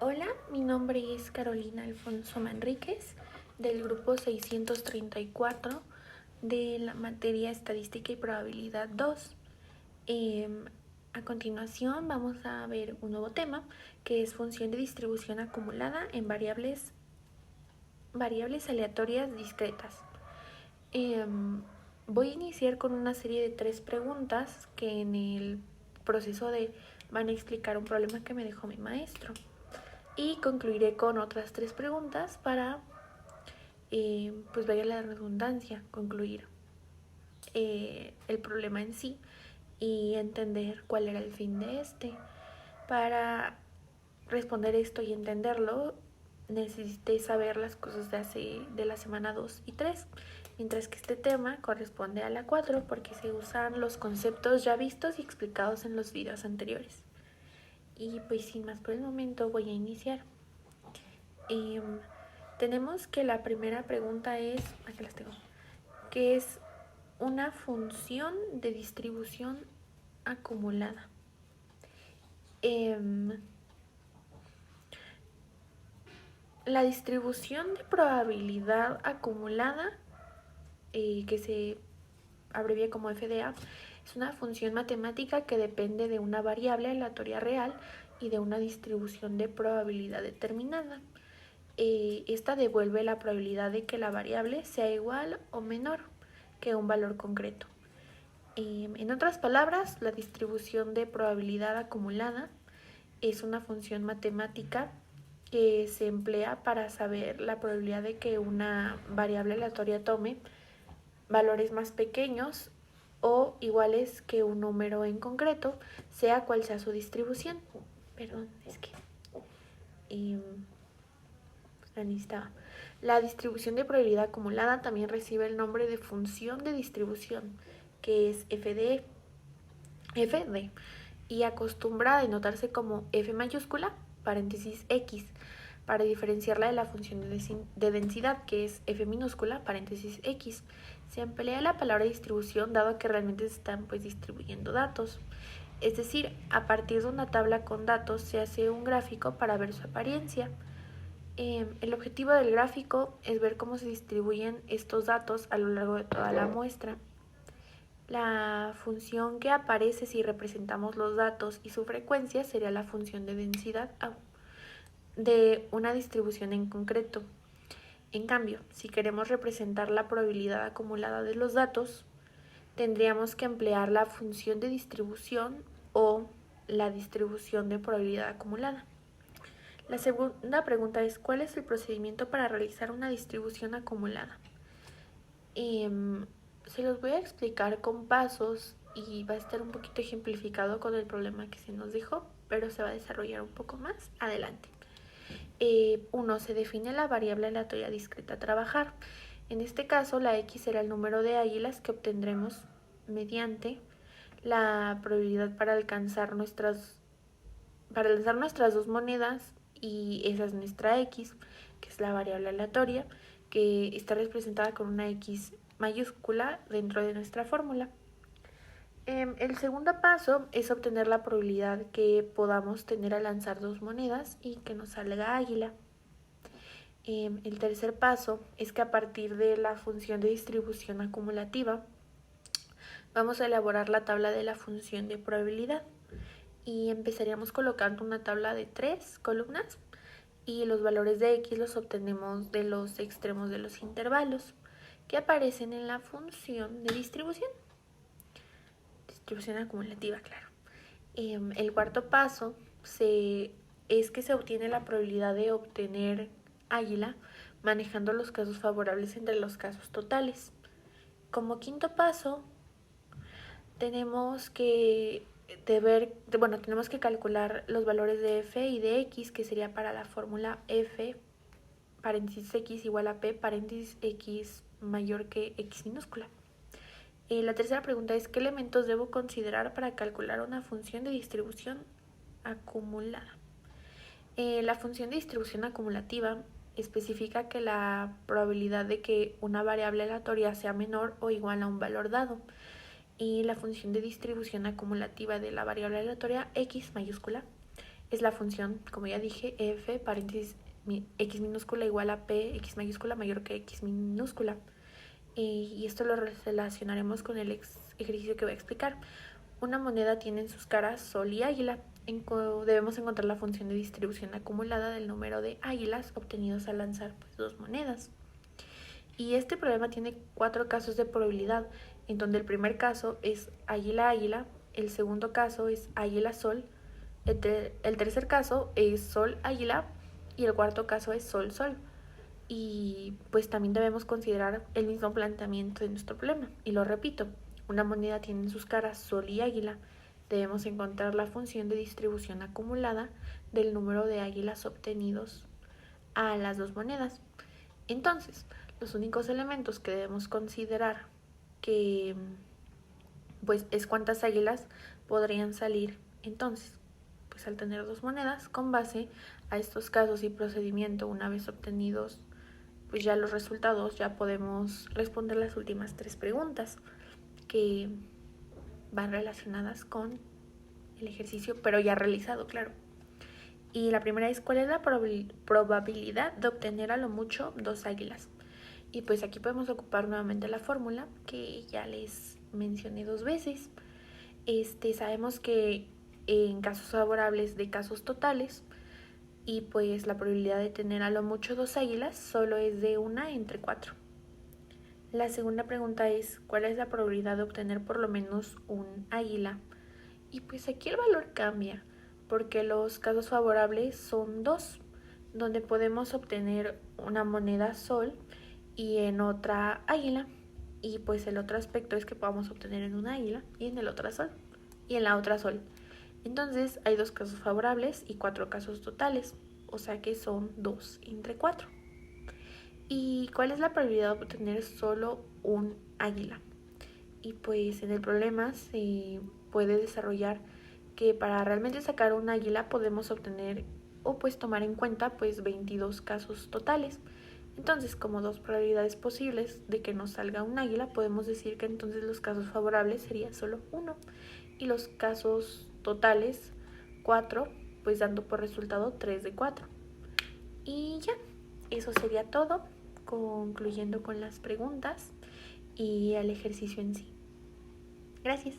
Hola, mi nombre es Carolina Alfonso Manríquez, del grupo 634 de la materia Estadística y Probabilidad 2. A continuación vamos a ver un nuevo tema que es función de distribución acumulada en variables aleatorias discretas. Voy a iniciar con una serie de 3 preguntas que en el proceso van a explicar un problema que me dejó mi maestro. Y concluiré con otras 3 preguntas para, pues vaya la redundancia, concluir el problema en sí y entender cuál era el fin de este. Para responder esto y entenderlo, necesité saber las cosas de la semana 2 y 3, mientras que este tema corresponde a la 4 porque se usan los conceptos ya vistos y explicados en los videos anteriores. Y pues sin más por el momento voy a iniciar. Tenemos que la primera pregunta es, aquí las tengo, que es una función de distribución acumulada. La distribución de probabilidad acumulada, que se abrevia como FDA, es una función matemática que depende de una variable aleatoria real y de una distribución de probabilidad determinada. Esta devuelve la probabilidad de que la variable sea igual o menor que un valor concreto. En otras palabras, la distribución de probabilidad acumulada es una función matemática que se emplea para saber la probabilidad de que una variable aleatoria tome valores más pequeños o iguales que un número en concreto, sea cual sea su distribución. Perdón, es que la necesitaba. La distribución de probabilidad acumulada también recibe el nombre de función de distribución, que es FD, y acostumbra a denotarse como F mayúscula, paréntesis X, para diferenciarla de la función de densidad, que es F minúscula, paréntesis X. Se emplea la palabra distribución dado que realmente se están distribuyendo datos. Es decir, a partir de una tabla con datos se hace un gráfico para ver su apariencia. El objetivo del gráfico es ver cómo se distribuyen estos datos a lo largo de toda la muestra. La función que aparece si representamos los datos y su frecuencia sería la función de densidad de una distribución en concreto. En cambio, si queremos representar la probabilidad acumulada de los datos, tendríamos que emplear la función de distribución o la distribución de probabilidad acumulada. La segunda pregunta es, ¿cuál es el procedimiento para realizar una distribución acumulada? Se los voy a explicar con pasos y va a estar un poquito ejemplificado con el problema que se nos dejó, pero se va a desarrollar un poco más adelante. 1. Se define la variable aleatoria discreta a trabajar. En este caso, la X será el número de águilas que obtendremos mediante la probabilidad para lanzar nuestras dos monedas, y esa es nuestra X, que es la variable aleatoria, que está representada con una X mayúscula dentro de nuestra fórmula. El segundo paso es obtener la probabilidad que podamos tener al lanzar dos monedas y que nos salga águila. El tercer paso es que a partir de la función de distribución acumulativa vamos a elaborar la tabla de la función de probabilidad y empezaríamos colocando una tabla de 3 columnas y los valores de X los obtenemos de los extremos de los intervalos que aparecen en la función de distribución acumulativa, claro. El cuarto paso es que se obtiene la probabilidad de obtener águila manejando los casos favorables entre los casos totales. Como quinto paso, tenemos que calcular los valores de f y de x, que sería para la fórmula f paréntesis x igual a p paréntesis x mayor que x minúscula. La tercera pregunta es, ¿qué elementos debo considerar para calcular una función de distribución acumulada? La función de distribución acumulativa especifica que la probabilidad de que una variable aleatoria sea menor o igual a un valor dado, y la función de distribución acumulativa de la variable aleatoria x mayúscula es la función, como ya dije, f paréntesis x minúscula igual a p x mayúscula mayor que x minúscula. Y esto lo relacionaremos con el ejercicio que voy a explicar. Una moneda tiene en sus caras sol y águila. Debemos encontrar la función de distribución acumulada del número de águilas obtenidos al lanzar dos monedas. Y este problema tiene 4 casos de probabilidad, en donde el primer caso es águila-águila, el segundo caso es águila-sol, el tercer caso es sol-águila y el cuarto caso es sol-sol. Y pues también debemos considerar el mismo planteamiento de nuestro problema. Y lo repito, una moneda tiene en sus caras sol y águila. Debemos encontrar la función de distribución acumulada del número de águilas obtenidos a las dos monedas. Entonces, los únicos elementos que debemos considerar que pues es cuántas águilas podrían salir entonces, pues al tener dos monedas, con base a estos casos y procedimiento, una vez obtenidos pues ya los resultados, ya podemos responder las últimas 3 preguntas que van relacionadas con el ejercicio, pero ya realizado, claro. Y la primera es, ¿cuál es la probabilidad de obtener a lo mucho 2 águilas? Y pues aquí podemos ocupar nuevamente la fórmula que ya les mencioné 2 veces. Sabemos que en casos favorables de casos totales, y pues la probabilidad de tener a lo mucho 2 águilas solo es de 1 entre 4. La segunda pregunta es, ¿cuál es la probabilidad de obtener por lo menos un águila? Y pues aquí el valor cambia, porque los casos favorables son 2, donde podemos obtener una moneda sol y en otra águila. Y pues el otro aspecto es que podamos obtener en una águila y en el otra sol y en la otra sol. Entonces hay 2 casos favorables y 4 casos totales, o sea que son 2 entre 4. ¿Y cuál es la probabilidad de obtener solo un águila? Y pues en el problema se puede desarrollar que para realmente sacar un águila podemos obtener o pues tomar en cuenta pues 22 casos totales. Entonces, como 2 probabilidades posibles de que nos salga un águila, podemos decir que entonces los casos favorables sería solo 1 y los casos totales 4, pues dando por resultado 3 de 4. Y ya, eso sería todo, concluyendo con las preguntas y el ejercicio en sí. Gracias.